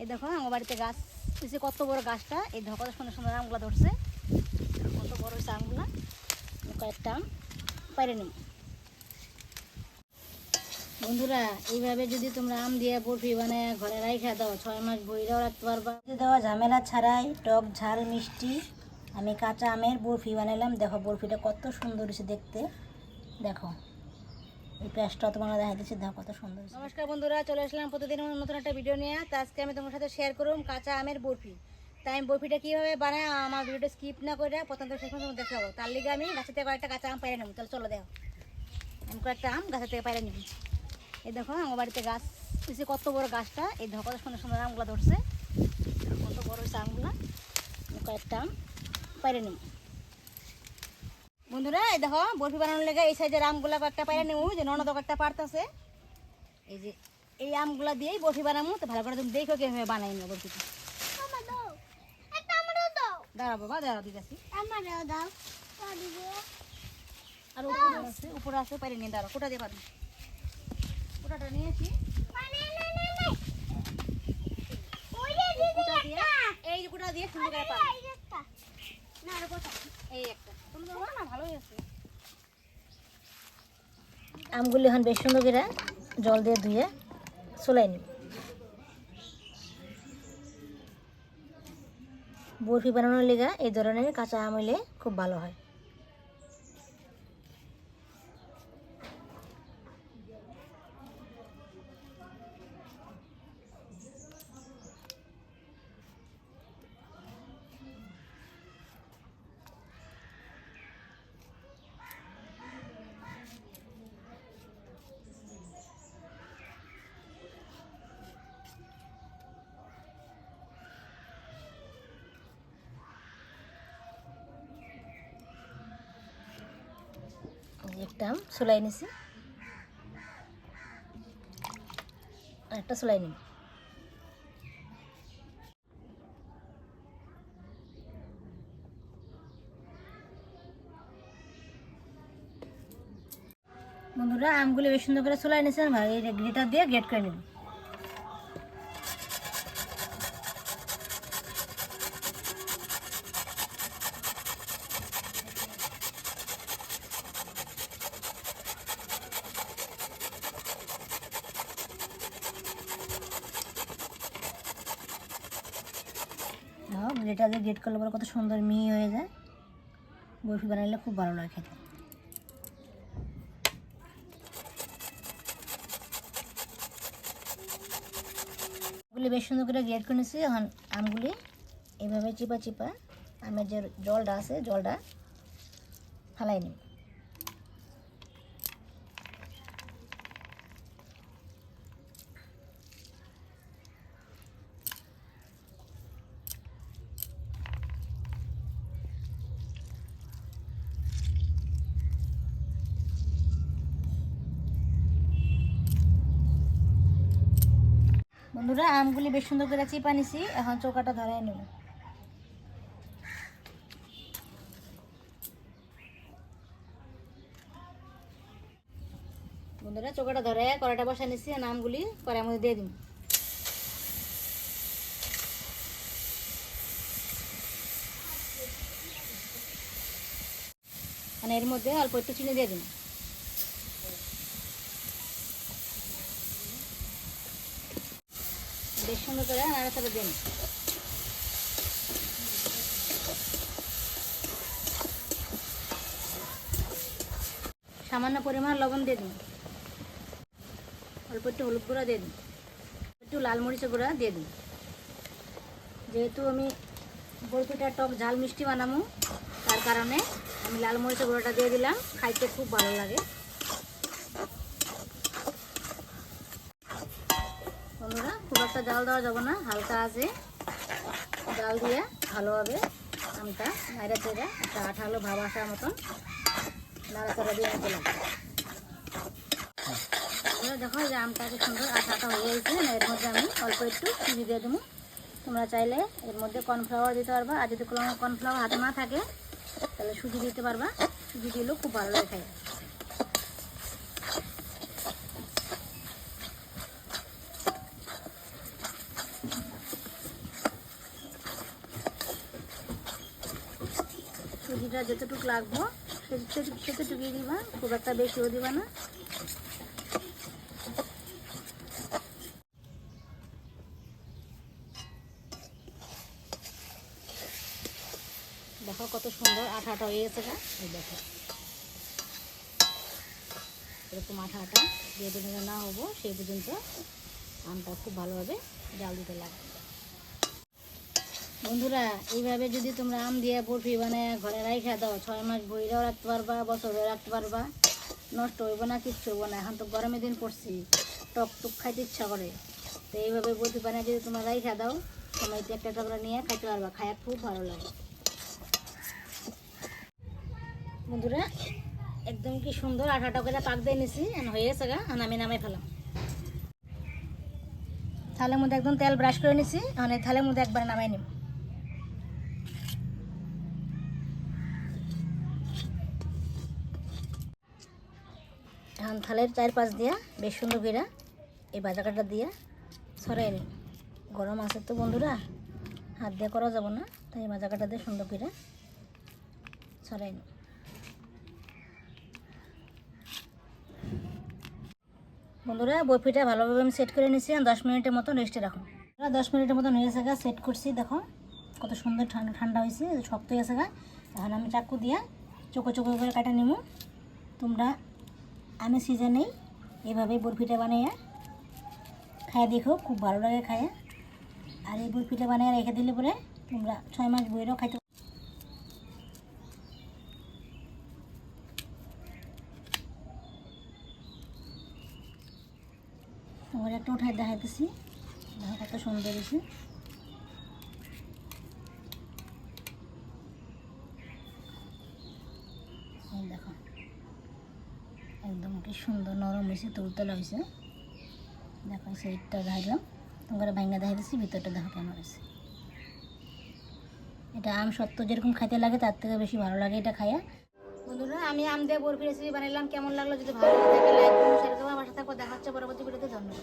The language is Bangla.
এই দেখো আমার বাড়িতে গাছ হয়েছে, কত বড় গাছটা। এই দেখো কত সুন্দর সুন্দর আমগুলো ধরছে, কত বড় হয়েছে আমগুলা। কয়েকটা আম পাইরে নিব। বন্ধুরা, এইভাবে যদি তোমরা আম দিয়ে বরফি বানায় ঘরে রাইখা দাও, 6 মাস বইরাও রাখতে পারবা। দেওয়া ঝামেলা ছাড়াই টক ঝাল মিষ্টি আমি কাঁচা আমের বরফি বানালাম। দেখো বরফিটা কত সুন্দর হয়েছে দেখতে। দেখো এই পেঁয়াজটা তোমরা দেখা দিচ্ছি, দেখো কত সুন্দর। নমস্কার বন্ধুরা, চলে আসলাম প্রতিদিনের নতুন একটা ভিডিও নিয়ে। তো আজকে আমি তোমার সাথে শেয়ার করুম কাঁচা আমের বরফি। তাই আমি বরফিটা কীভাবে বানায় আমার ভিডিওটা স্কিপ না করে প্রথম থেকে শেষ পর্যন্ত দেখাবো। তার লিগে আমি গাছের থেকে কয়েকটা কাঁচা আম পাইরে নেবো। তাহলে চলো দেখো, আমি কয়েকটা আম গাছের থেকে পাইরে নিবি। এই দেখো আমার বাড়িতে গাছ হয়েছে, কত বড় গাছটা। এই দেখো কত সুন্দর সুন্দর আমগুলো ধরছে, কত বড় হয়েছে আমগুলা। কয়েকটা আম পাইরে নিব। বন্ধুরা, এই দেখো বরফি বানানোর লেগে এই সাইজের আমগুলা কয়েকটা পাইরে নেবো। যে ননদ কয়েকটা পারতেছে, এই যে এই আমগুলা দিয়েই বরফি বানাবো। তো ভালো করে তুমি দেখো কীভাবে বানাই নেবো বরফিটা। দাঁড়াও বাবা, দাঁড়াও দিতেছি। আর উপরে আছে পাইরে নিয়ে দাঁড়াও, কোটা দিয়ে পারবো। কোটাটা নিয়েছি, এই যে কোটা দিয়ে সুন্দর করে পারবো। এই একটা সুন্দর না, ভালোই আছে। আমগুলি এখন বেশ সুন্দর করে জল দিয়ে ধুয়ে চলাই নিব। বরফি বানানোর লেগা এই ধরনের কাঁচা আম হইলে খুব ভালো হয়। একটা আম চুলাই নিছি, আর একটা চুলাই নিব। বন্ধুরা, আমগুলি বেশ সুন্দর করে চুলাই নিয়েছেন, এই গ্রেটার দিয়ে গ্রেট করে নেব। গ্রেটার দিয়ে গ্রেট করলে পরে কত সুন্দর মিহি হয়ে যায়। বরফি বানাইলে খুব ভালো লাগে খেতে। আমগুলি বেশ সুন্দর করে গ্রেট করে নিয়েছি। এখন আমগুলি এইভাবে চিপা চিপা আমের যে জলটা আছে জলটা ফালাই নিব। বন্ধুরা, আমগুলি বেশ সুন্দর করে চিপা নিছি, এখন চৌকাটা ধরাই নেব। বন্ধুরা, চৌকাটা ধরে কড়াইটা বসা নিছি, আমগুলি কড়াইয়ের মধ্যে দিয়ে দিব। মানে এর মধ্যে অল্প একটু চিনি দিয়ে দিব। বেশ সুন্দর করে নাড়াচাড়া দিয়ে নিই। সামান্য পরিমাণ লবণ দিয়ে দিন, অল্প একটু হলুদ গুঁড়া দিয়ে দিন, একটু লাল মরিচের গুঁড়া দিয়ে দিন। যেহেতু আমি বরফিটা টক ঝাল মিষ্টি বানাবো, তার কারণে আমি লাল মরিচের গুঁড়োটা দিয়ে দিলাম। খাইতে খুব ভালো লাগে। বন্ধুরা, খুব একটা জাল দেওয়া যাবে না, হালকা আছে জাল দিয়ে ভালোভাবে আমটা নাড়া চেড়ে একটা আঠালো ভাব আসার মতন নাড়াচাড়া দিয়ে নিতে লাগবে। দেখো যে আমটা কি সুন্দর আঠাটা হয়ে গেছে। এর মধ্যে আমি অল্প একটু সুজি দিয়ে দেবো। তোমরা চাইলে এর মধ্যে কর্নফ্লাওয়ার দিতে পারবা, আর যদি কর্নফ্লাওয়ার হাতে না থাকে তাহলে সুজি দিতে পারবা। সুজি দিলেও খুব ভালো লাগে খাই। বরফিটা যতটুকু লাগবো সেতটুকুই দিবা, খুব একটা বেশিও দিবা না। দেখো কত সুন্দর আঠা আঠা হয়ে গেছে গা। এই দেখো এরকম আঠা আঠা যে পর্যন্ত না হবো সেই পর্যন্ত আমটা খুব ভালোভাবে জাল দিতে লাগবে। বন্ধুরা এইভাবে যদি তোমরা আম দিয়ে বরফি বানায় ঘরে রাইখা দাও, 6 মাস বইরাও রাখতে পারবা, বছরেও রাখতে পারবা, নষ্ট হইব না, কিচ্ছু হইব না। এখন তো গরমের দিন পড়ছি, টক টুক খাইতে ইচ্ছা করে, তো এইভাবে বরফি বানায় যদি তোমরা রাইখা দাও, তোমরা একটা টুকরা নিয়ে খাইতে পারবা, খায়া খুব ভালো লাগে। বন্ধুরা একদম কি সুন্দর আঠাটা করে পাক দিয়ে নিছি, হয়ে গেছে গা। আমি নামাই ফেলাম। থালের মধ্যে একদম তেল ব্রাশ করে নিছি, এই থালের মধ্যে একবার নামাই নিব। এখন থালের 4-5 দিয়া বেশ সুন্দর করে এই ভাজাকাটা দিয়া ছড়াই নিই। গরম আছে তো বন্ধুরা, হাত দিয়ে করা যাব না, তাই এই ভাজাকাটা দিয়ে সুন্দর করে ছড়াই নিই। বন্ধুরা বরফিটা ভালোভাবে আমি সেট করে নিয়েছি, 10 মিনিটের মতো রেস্টে রাখুন। 10 মিনিটের মতো হয়ে গেছে, সেট করছি। দেখো কত সুন্দর ঠান্ডা ঠান্ডা হয়েছে, শক্ত হয়ে গেছে। এখন আমি চাকু দিয়া চোখো চোখো করে কাটা নিব। তোমরা আমি সিজনেই এভাবে বরফিটা বানিয়ে খাইয়ে দেখো, খুব ভালো লাগে খাইয়ে। আর এই বরফিটা বানিয়ে রেখে দিলে পরে তোমরা 6 মাস বইরাও খাইতে। তোমার একটা উঠায় দেখাইতেছি, দেখো কত সুন্দর হয়েছে। দেখো একদম কি সুন্দর নরম হয়েছে, তুলতলা হয়েছে। দেখো সেইটা দেখাইলাম, তোমার ভাঙ্গা দেখাইতেছি, ভিতরটা দেখো কেমন হয়েছে। এটা আম সত্য যেরকম খাইতে লাগে তার থেকে বেশি ভালো লাগে এটা খাইয়া। বন্ধুরা আমি আম দিয়ে বরফি রেসিপি বানাইলাম, কেমন লাগলো যদি ভালো লাগে লাইক করুন, শেয়ার করুন, আমার সাথে দেখা হচ্ছে পরবর্তী ভিডিওতে। ধন্যবাদ।